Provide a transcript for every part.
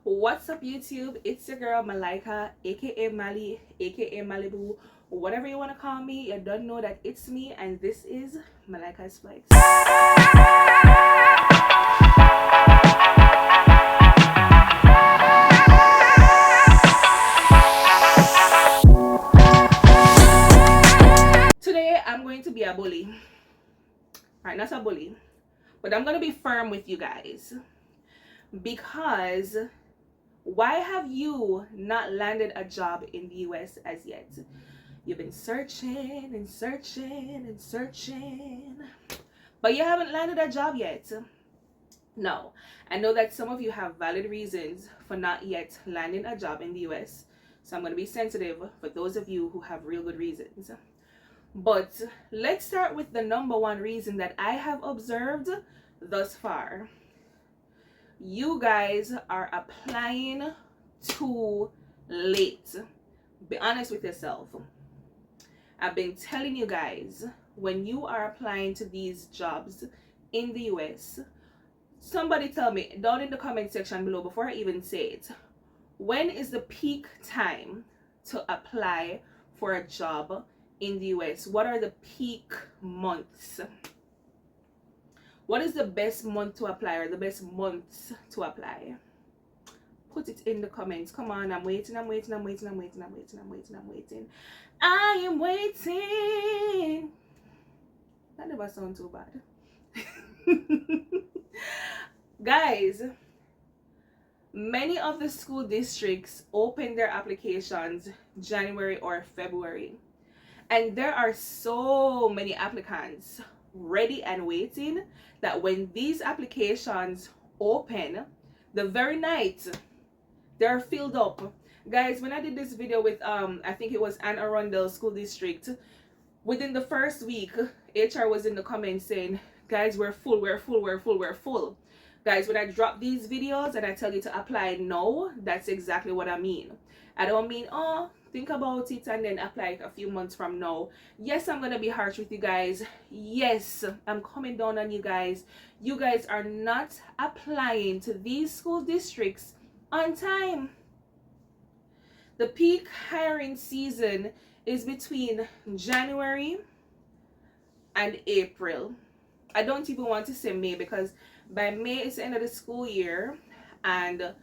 What's up, YouTube? It's your girl Malika, aka Mali, aka Malibu, whatever you want to call me. You don't know that it's me, and this is Malika's Flex. Today I'm going to be a bully. Alright, not a bully, but I'm going to be firm with you guys. Because why have you not landed a job in the US as yet? You've been searching and searching and searching, but you haven't landed a job yet. No, I know that some of you have valid reasons for not yet landing a job in the US. So I'm going to be sensitive for those of you who have real good reasons. But let's start with the number one reason that I have observed thus far. You guys are applying too late. Be honest with yourself. I've been telling you guys, when you are applying to these jobs in the US, somebody tell me down in the comment section below before I even say it, when is the peak time to apply for a job in the US? What are the peak months? What is the best month to apply, or the best months to apply? Put it in the comments. Come on, I'm waiting. I am waiting. That never sounds too bad. Guys, many of the school districts open their applications January or February. And there are so many applicants ready and waiting that when these applications open, the very night they're filled up. Guys, when I did this video with I think it was Anne Arundel School District, within the first week HR was in the comments saying, guys, we're full. Guys, when I drop these videos and I tell you to apply now, that's exactly what I mean. I don't mean, oh, think about it and then apply a few months from now. Yes, I'm gonna be harsh with you guys. Yes, I'm coming down on you guys. You guys are not applying to these school districts on time. The peak hiring season is between January and April. I don't even want to say May, because by May it's the end of the school year, and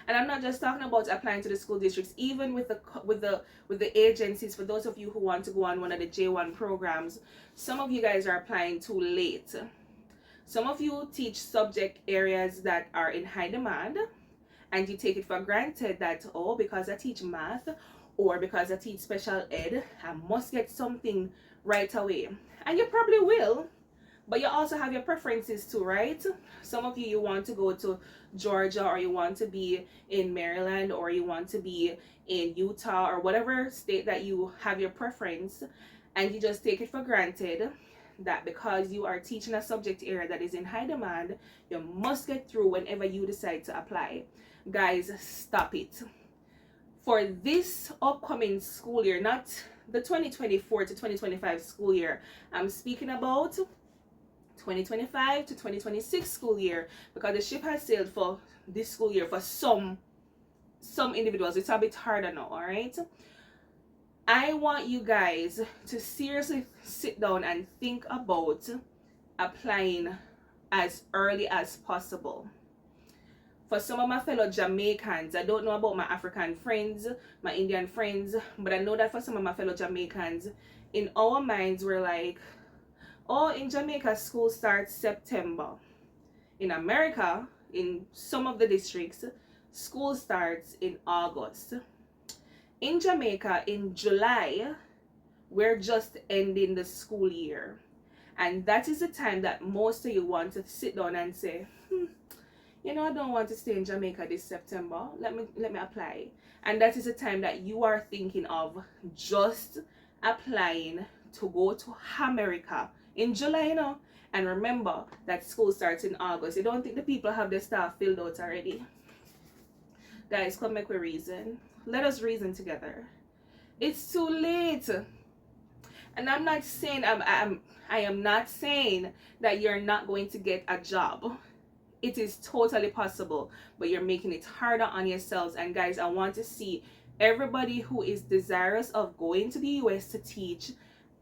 and I'm not just talking about applying to the school districts, even with the agencies. For those of you who want to go on one of the J1 programs, some of you guys are applying too late. Some of you teach subject areas that are in high demand, and you take it for granted that, oh, because I teach math or because I teach special ed, I must get something right away. And you probably will, but you also have your preferences too, right? Some of you want to go to Georgia, or you want to be in Maryland, or you want to be in Utah, or whatever state that you have your preference, and you just take it for granted that because you are teaching a subject area that is in high demand, you must get through whenever you decide to apply. Guys, stop it. For this upcoming school year, not the 2024 to 2025 school year, I'm speaking about 2025 to 2026 school year, because the ship has sailed for this school year for some individuals. It's a bit harder now. All right, I want you guys to seriously sit down and think about applying as early as possible. For some of my fellow Jamaicans, I don't know about my African friends, my Indian friends, but I know that for some of my fellow Jamaicans, in our minds we're like, oh, in Jamaica school starts September. In America, in some of the districts, school starts in August. In Jamaica, in July, we're just ending the school year. And that is the time that most of you want to sit down and say, I don't want to stay in Jamaica this September. Let me apply. And that is the time that you are thinking of just applying to go to America in July, And remember that school starts in August. You don't think the people have their stuff filled out already? Guys, come make a reason. Let us reason together. It's too late. And I'm not saying I am not saying that you're not going to get a job. It is totally possible, but you're making it harder on yourselves. And guys, I want to see everybody who is desirous of going to the US to teach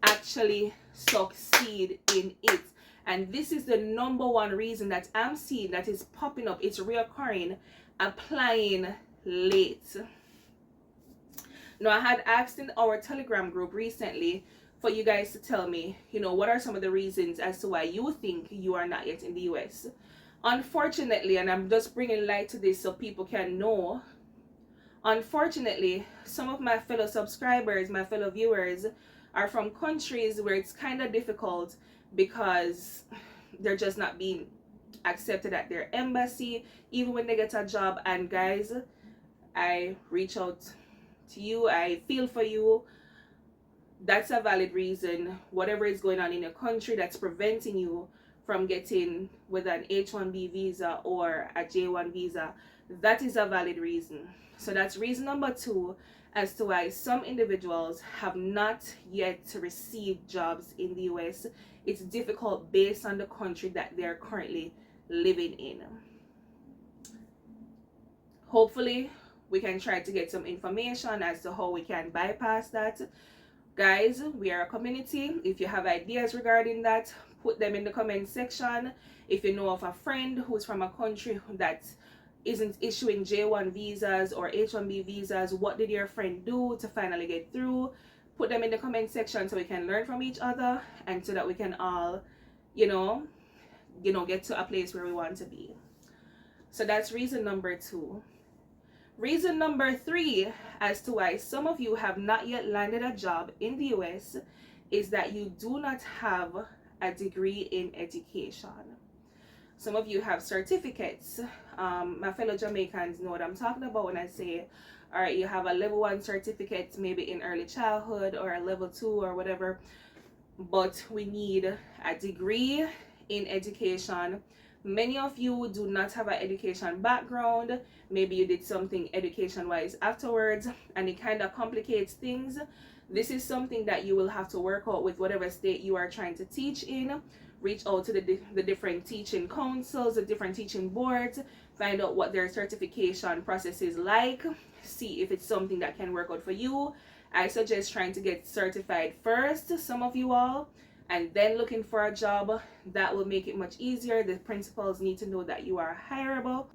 actually succeed in it. And this is the number one reason that I'm seeing that is popping up, it's reoccurring, applying late. Now, I had asked in our Telegram group recently for you guys to tell me, what are some of the reasons as to why you think you are not yet in the US. Unfortunately, and I'm just bringing light to this so people can know, unfortunately, some of my fellow subscribers, my fellow viewers, are from countries where it's kind of difficult because they're just not being accepted at their embassy, even when they get a job. And guys, I reach out to you, I feel for you. That's a valid reason. Whatever is going on in your country that's preventing you from getting whether an H-1B visa or a J-1 visa, that is a valid reason. So that's reason number 2 as to why some individuals have not yet received jobs in the US. It's difficult based on the country that they're currently living in. Hopefully, we can try to get some information as to how we can bypass that. Guys, we are a community. If you have ideas regarding that, put them in the comment section. If you know of a friend who's from a country that isn't issuing J1 visas or H1B visas, what did your friend do to finally get through? Put them in the comment section so we can learn from each other and so that we can all, get to a place where we want to be. So that's reason number 2. Reason number 3 as to why some of you have not yet landed a job in the US is that you do not have a degree in education. Some of you have certificates. My fellow Jamaicans know what I'm talking about when I say, all right, you have a level 1 certificate, maybe in early childhood, or a level 2 or whatever, but we need a degree in education. Many of you do not have an education background. Maybe you did something education wise afterwards and it kind of complicates things. This is something that you will have to work out with whatever state you are trying to teach in. Reach out to the different teaching councils, the different teaching boards, find out what their certification process is like, see if it's something that can work out for you. I suggest trying to get certified first, some of you all, and then looking for a job. That will make it much easier. The principals need to know that you are hireable.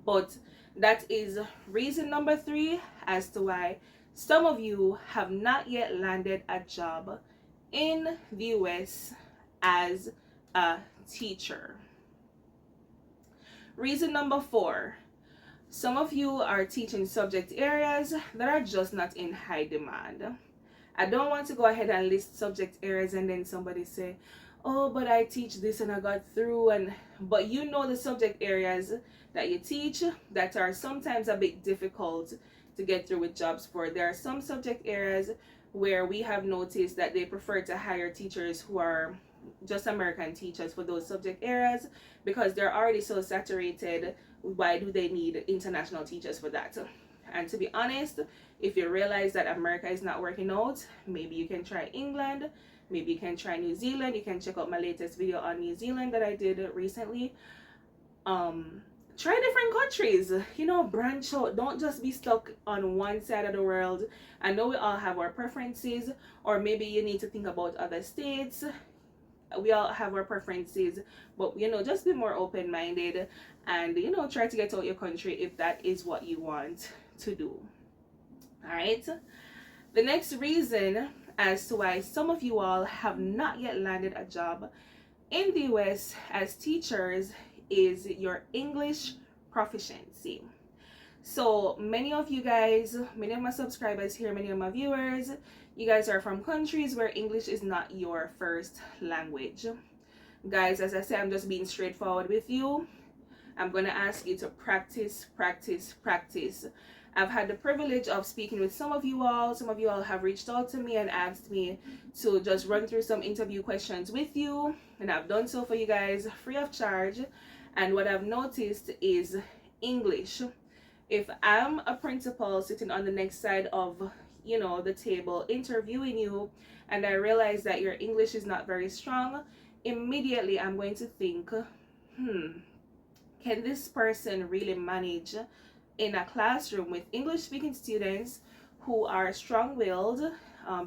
But that is reason number 3 as to why some of you have not yet landed a job in the US as a teacher. Reason number 4, some of you are teaching subject areas that are just not in high demand. I don't want to go ahead and list subject areas and then somebody say, oh, but I teach this and I got through, but you know the subject areas that you teach that are sometimes a bit difficult to get through with jobs for. There are some subject areas where we have noticed that they prefer to hire teachers who are just American teachers for those subject areas because they're already so saturated. Why do they need international teachers for that? And to be honest, if you realize that America is not working out, maybe you can try England, maybe you can try New Zealand. You can check out my latest video on New Zealand that I did recently. Try different countries, branch out. Don't just be stuck on one side of the world. I know we all have our preferences, or maybe you need to think about other states. We all have our preferences, but just be more open-minded and try to get out your country if that is what you want to do. All right, the next reason as to why some of you all have not yet landed a job in the US as teachers is your English proficiency. So many of you guys, many of my subscribers here, many of my viewers, you guys are from countries where English is not your first language. Guys, as I say, I'm just being straightforward with you. I'm going to ask you to practice, practice, practice. I've had the privilege of speaking with some of you all. Some of you all have reached out to me and asked me to just run through some interview questions with you. And I've done so for you guys free of charge. And what I've noticed is English. If I'm a principal sitting on the next side of you know, the table interviewing you, and I realize that your English is not very strong, immediately I'm going to think, can this person really manage in a classroom with English speaking students who are strong-willed,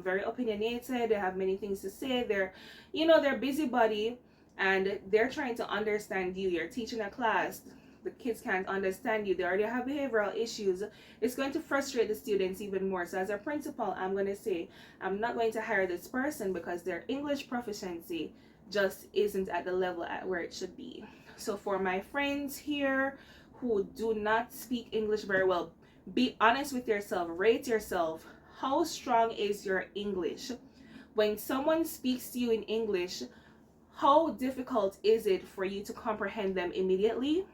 very opinionated, they have many things to say, they're, you know, they're busybody, and they're trying to understand you. You're teaching a class, the kids can't understand you, they already have behavioral issues. It's going to frustrate the students even more. So as a principal, I'm going to say, I'm not going to hire this person because their English proficiency just isn't at the level at where it should be. So for my friends here who do not speak English very well, be honest with yourself. Rate yourself. How strong is your English? When someone speaks to you in English, how difficult is it for you to comprehend them immediately?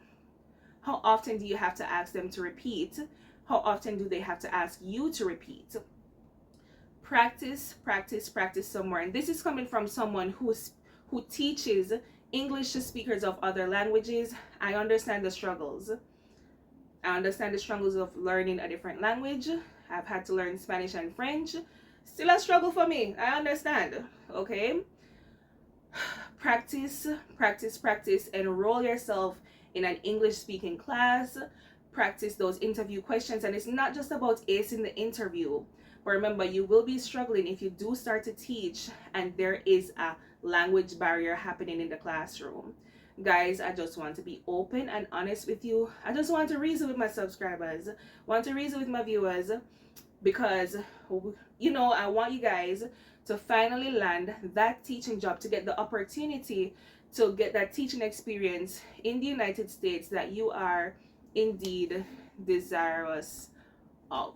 How often do you have to ask them to repeat? How often do they have to ask you to repeat? Practice, practice, practice some more. And this is coming from someone who teaches English to speakers of other languages. I understand the struggles. I understand the struggles of learning a different language. I've had to learn Spanish and French. Still a struggle for me. I understand. Okay? Practice, practice, practice. Enroll yourself in an English speaking class. Practice those interview questions. And it's not just about acing the interview. But remember, you will be struggling if you do start to teach and there is a language barrier happening in the classroom. Guys, I just want to be open and honest with you. I just want to reason with my subscribers, want to reason with my viewers, because, you know, I want you guys to finally land that teaching job, to get the opportunity to get that teaching experience in the United States that you are indeed desirous of.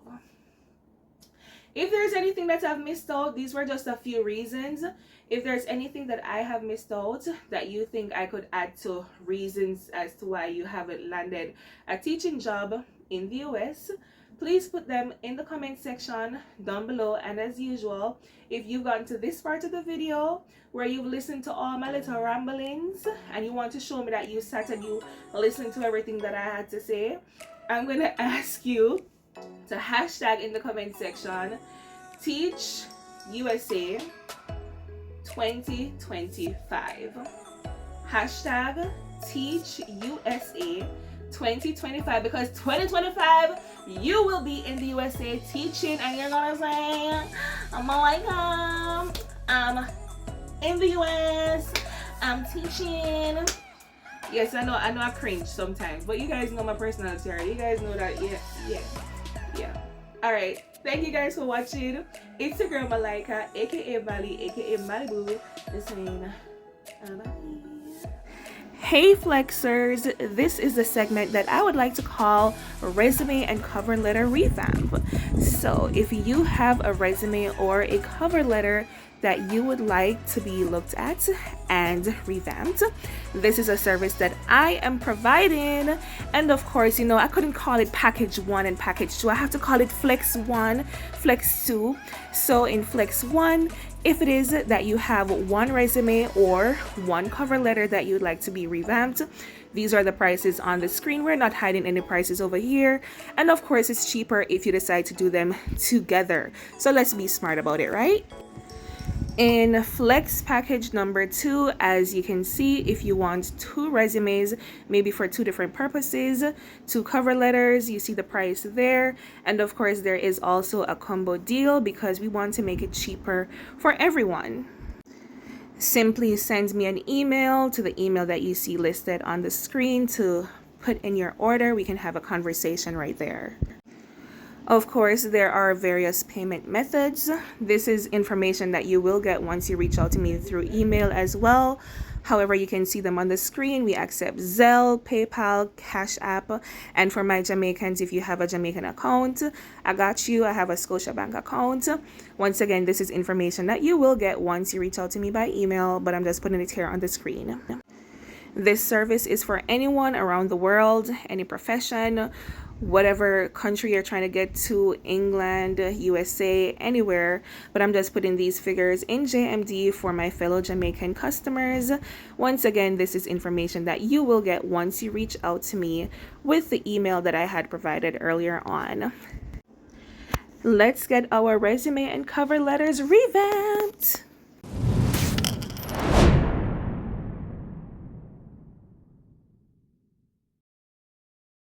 If there's anything that I've missed out, these were just a few reasons. If there's anything that I have missed out that you think I could add to reasons as to why you haven't landed a teaching job in the US, please put them in the comment section down below. And as usual, if you've gotten to this part of the video where you've listened to all my little ramblings and you want to show me that you sat and you listened to everything that I had to say, I'm going to ask you to hashtag in the comment section Teach USA 2025. Hashtag Teach USA 2025, because 2025 you will be in the USA teaching and you're gonna say, Malika, I'm in the US, I'm teaching. Yes, I know I cringe sometimes, but you guys know my personality already. You guys know that. Yeah. All right, thank you guys for watching. It's your girl Malika, aka Mali, aka Malibu, saying bye. Hey Flexers, this is the segment that I would like to call Resume and Cover Letter Revamp. So if you have a resume or a cover letter that you would like to be looked at and revamped, this is a service that I am providing. And of course, you know, I couldn't call it package 1 and package 2. I have to call it flex 1, flex 2. So in flex 1, if it is that you have one resume or one cover letter that you'd like to be revamped, these are the prices on the screen. We're not hiding any prices over here. And of course, it's cheaper if you decide to do them together. So let's be smart about it, right? In flex package number 2, as you can see, if you want 2 resumes, maybe for 2 different purposes, 2 cover letters, you see the price there. And of course, there is also a combo deal because we want to make it cheaper for everyone. Simply send me an email to the email that you see listed on the screen to put in your order. We can have a conversation right there. Of course, there are various payment methods. This is information that you will get once you reach out to me through email as well. However, you can see them on the screen. We accept Zelle, PayPal, Cash App. And for my Jamaicans, if you have a Jamaican account, I got you. I have a Scotiabank account. Once again, this is information that you will get once you reach out to me by email, but I'm just putting it here on the screen. This service is for anyone around the world, any profession, whatever country you're trying to get to, England, USA, anywhere. But I'm just putting these figures in JMD for my fellow Jamaican customers. Once again, this is information that you will get once you reach out to me with the email that I had provided earlier on. Let's get our resume and cover letters revamped.